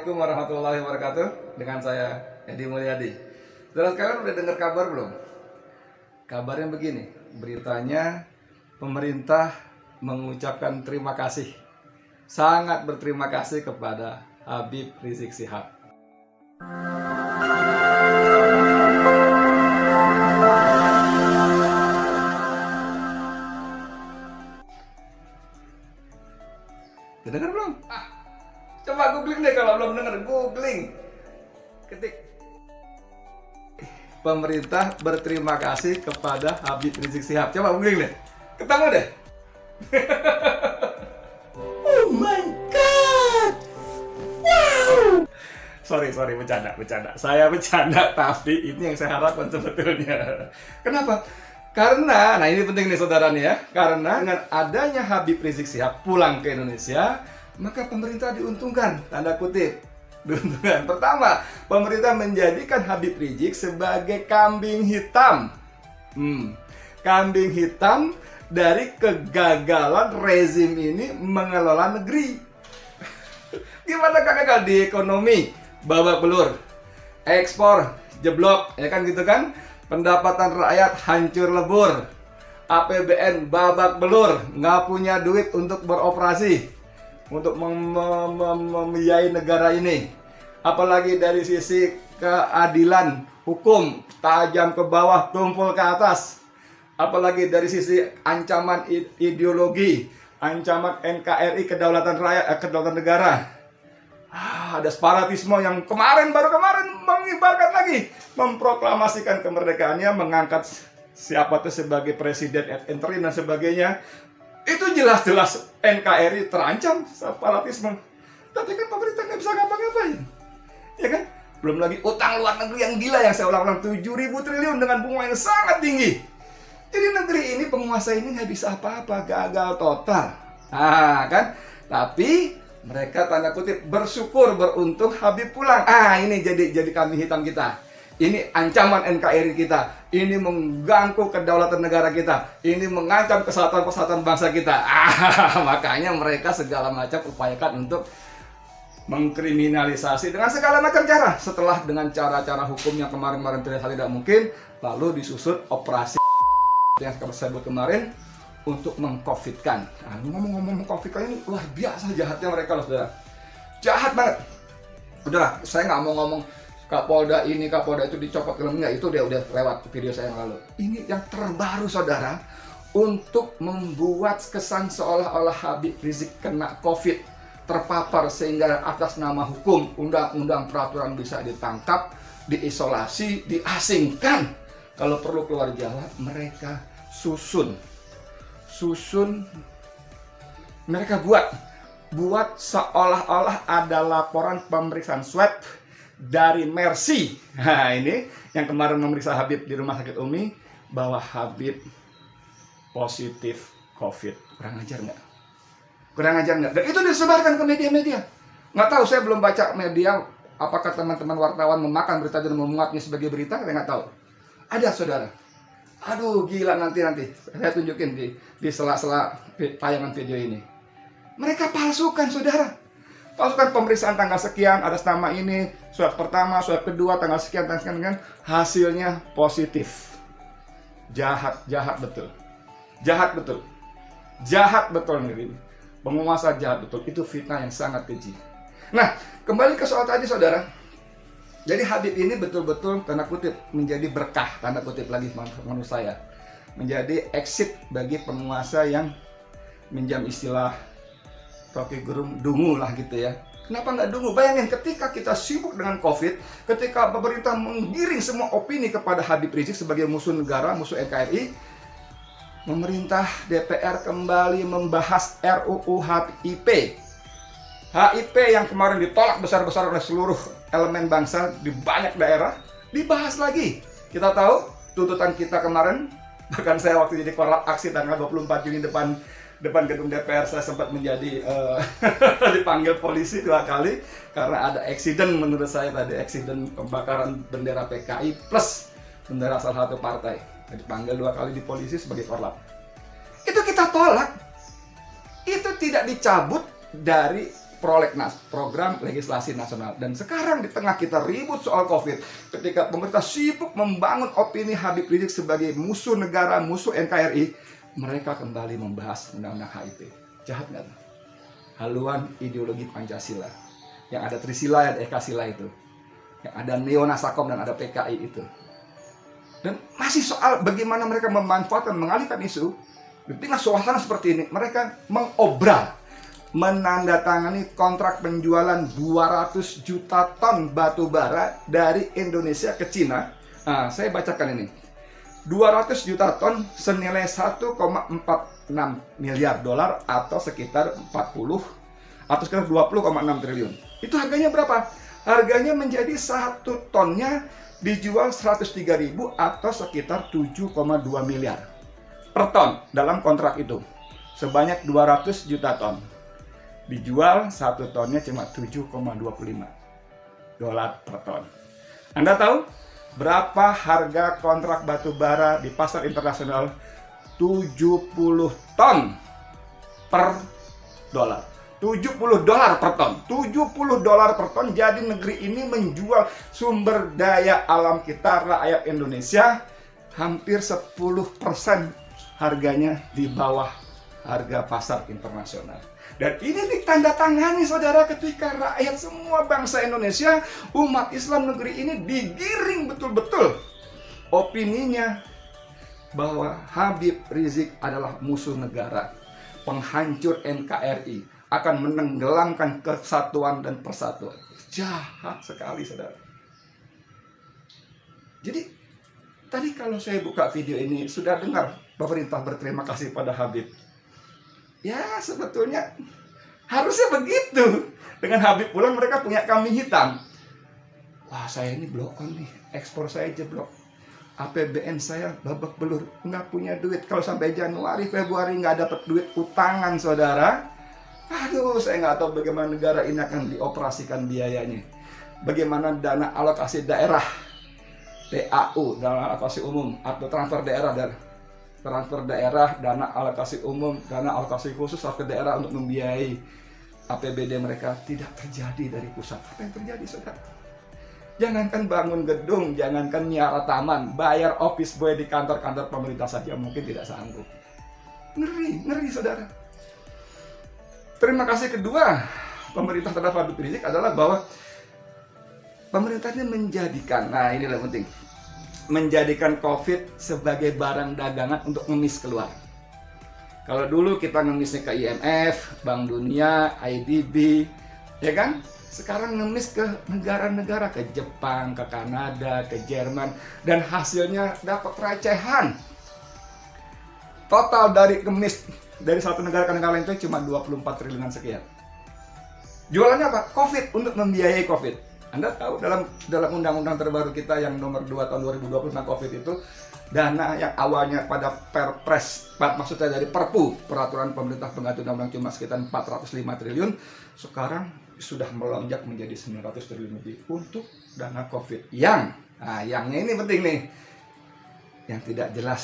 Assalamualaikum warahmatullahi wabarakatuh. Dengan saya Edi Mulyadi. Saudara sekalian udah dengar kabar belum? Kabarnya begini, beritanya pemerintah mengucapkan terima kasih, sangat berterima kasih kepada Habib Rizik Syihab. Udah dengar belum? Coba googling deh kalau belum dengar, googling. Ketik pemerintah berterima kasih kepada Habib Rizik Syihab. Coba googling deh. Ketemu deh. Oh my god. Wow. Sorry, bercanda. Saya bercanda, tapi ini yang saya harapkan sebetulnya. Kenapa? Karena, nah ini penting nih saudara nih ya. Karena dengan adanya Habib Rizik Syihab pulang ke Indonesia, maka pemerintah diuntungkan, tanda kutip. Diuntungkan. Pertama, pemerintah menjadikan Habib Rizik sebagai kambing hitam. Kambing hitam dari kegagalan rezim ini mengelola negeri. Gimana gagal di ekonomi? Babak belur. Ekspor jeblok, ya kan gitu kan? Pendapatan rakyat hancur lebur. APBN babak belur, nggak punya duit untuk beroperasi, untuk membiayai negara ini. Apalagi dari sisi keadilan hukum, tajam ke bawah, tumpul ke atas. Apalagi dari sisi ancaman ideologi, ancaman NKRI, kedaulatan rakyat, kedaulatan negara. Ada separatisme yang baru kemarin mengibarkan lagi, memproklamasikan kemerdekaannya, mengangkat siapa itu sebagai presiden ad interim dan sebagainya. Itu jelas-jelas NKRI terancam separatisme. Tapi kan pemerintah nggak bisa ngapa-ngapain, ya kan? Belum lagi utang luar negeri yang gila yang saya ulang-ulang 7.000 triliun dengan bunga yang sangat tinggi. Jadi negeri ini, penguasa ini nggak bisa apa-apa, gagal total. Kan? Tapi mereka tanda kutip bersyukur, beruntung Habib pulang. Ini jadi kambing hitam kita. Ini ancaman NKRI kita. Ini mengganggu kedaulatan negara kita. Ini mengancam kesatuan bangsa kita. Makanya mereka segala macam upayakan untuk mengkriminalisasi dengan segala macam cara. Setelah dengan cara-cara hukum yang kemarin-kemarin tidak mungkin, lalu disusut operasi yang saya sebut kemarin untuk mengcovidkan. Ngomong-ngomong mengcovidkan ini luar biasa jahatnya mereka loh, saudara. Jahat banget. Udahlah, saya nggak mau ngomong Kapolda ini, Kapolda itu dicopot filmnya, itu dia udah lewat video saya yang lalu. Ini yang terbaru saudara, untuk membuat kesan seolah-olah Habib Rizik kena COVID, terpapar sehingga atas nama hukum, undang-undang, peraturan bisa ditangkap, diisolasi, diasingkan. Kalau perlu keluar Jawa, mereka susun. Mereka buat seolah-olah ada laporan pemeriksaan swab dari Mercy. Ini yang kemarin memeriksa Habib di rumah sakit Umi, bahwa Habib positif COVID. Kurang ajar nggak? Dan itu disebarkan ke media-media. Nggak tahu, saya belum baca media. Apakah teman-teman wartawan memakan berita dan memuatnya sebagai berita? Saya nggak tahu. Ada saudara. Aduh gila, nanti saya tunjukin di sela-sela tayangan video ini. Mereka palsukan saudara. Palsukan pemeriksaan tanggal sekian atas nama ini, swab pertama, swab kedua tanggal sekian, hasilnya positif. Jahat betul. Jahat betul ini. Penguasa jahat betul. Itu fitnah yang sangat keji. Nah, kembali ke soal tadi saudara. Jadi Habib ini betul-betul tanda kutip menjadi berkah, tanda kutip lagi menurut saya. Menjadi exit bagi penguasa yang minjam istilah Rocky Gerung dungu lah gitu ya. Kenapa nggak dungu? Bayangin ketika kita sibuk dengan COVID, ketika pemerintah menggiring semua opini kepada Habib Rizik sebagai musuh negara, musuh NKRI, pemerintah DPR kembali membahas RUU HIP. HIP yang kemarin ditolak besar-besar oleh seluruh elemen bangsa di banyak daerah, dibahas lagi. Kita tahu tuntutan kita kemarin, bahkan saya waktu jadi korlap aksi tanggal 24 Juni depan gedung DPR, saya sempat menjadi dipanggil polisi 2 kali karena ada accident, menurut saya tadi accident pembakaran bendera PKI plus bendera salah satu partai. Dipanggil 2 kali di polisi sebagai korlap. Itu kita tolak. Itu tidak dicabut dari Prolegnas, Program Legislasi Nasional. Dan sekarang di tengah kita ribut soal COVID, ketika pemerintah sibuk membangun opini Habib Rizik sebagai musuh negara, musuh NKRI, mereka kembali membahas undang-undang HIP. Jahat nggak? Haluan ideologi Pancasila. Yang ada Trisila dan Ekasila itu. Yang ada Neo-Nasakom dan ada PKI itu. Dan masih soal bagaimana mereka memanfaatkan, mengalihkan isu. Di tengah suasana seperti ini, mereka mengobral, menandatangani kontrak penjualan 200 juta ton batu bara dari Indonesia ke Cina. Nah, saya bacakan ini. 200 juta ton senilai 1,46 miliar dolar atau sekitar 20 triliun. Itu harganya berapa? Harganya menjadi 1 tonnya dijual 103.000 atau sekitar 7,2 miliar per ton dalam kontrak itu. Sebanyak 200 juta ton. Dijual 1 tonnya cuma 7,25 dolar per ton. Anda tahu berapa harga kontrak batu bara di pasar internasional? 70 ton per dolar. 70 dolar per ton. 70 dolar per ton. Jadi negeri ini menjual sumber daya alam kita, rakyat Indonesia, hampir 10% harganya di bawah harga pasar internasional. Dan ini ditandatangani, saudara, ketika rakyat semua bangsa Indonesia, umat Islam negeri ini digiring betul-betul opininya bahwa Habib Rizik adalah musuh negara, penghancur NKRI, akan menenggelamkan kesatuan dan persatuan. Jahat sekali, saudara. Jadi, tadi kalau saya buka video ini, sudah dengar pemerintah berterima kasih pada Habib. Ya, sebetulnya harusnya begitu. Dengan Habib pulang mereka punya kambing hitam. Wah, saya ini blok on nih, ekspor saya jeblok. APBN saya babak belur, nggak punya duit. Kalau sampai Januari, Februari nggak dapat duit utangan, saudara. Aduh, saya nggak tahu bagaimana negara ini akan dioperasikan biayanya. Bagaimana dana alokasi daerah, TAU, dana alokasi umum, atau transfer daerah dana alokasi umum, dana alokasi khusus ke daerah untuk membiayai APBD mereka tidak terjadi dari pusat. Apa yang terjadi, saudara? Jangankan bangun gedung, jangankan miara taman, bayar office boy di kantor-kantor pemerintah saja mungkin tidak sanggup. Ngeri, saudara. Terima kasih kedua pemerintah terhadap Habib Rizik adalah bahwa pemerintah ini menjadikan, nah inilah penting, menjadikan COVID sebagai barang dagangan untuk ngemis keluar. Kalau dulu kita ngemisnya ke IMF, Bank Dunia, IDB, ya kan? Sekarang ngemis ke negara-negara, ke Jepang, ke Kanada, ke Jerman, dan hasilnya dapat recehan. Total dari ngemis dari satu negara ke negara lain itu cuma 24 triliunan sekian. Jualannya apa? COVID, untuk membiayai COVID. Anda tahu dalam undang-undang terbaru kita yang nomor 2 tahun 2020 tentang COVID itu, dana yang awalnya pada Perpres, maksudnya dari Perpu, peraturan pemerintah pengganti undang-undang cuma sekitar 405 triliun, sekarang sudah melonjak menjadi 900 triliun lebih untuk dana COVID. Yangnya ini penting nih, yang tidak jelas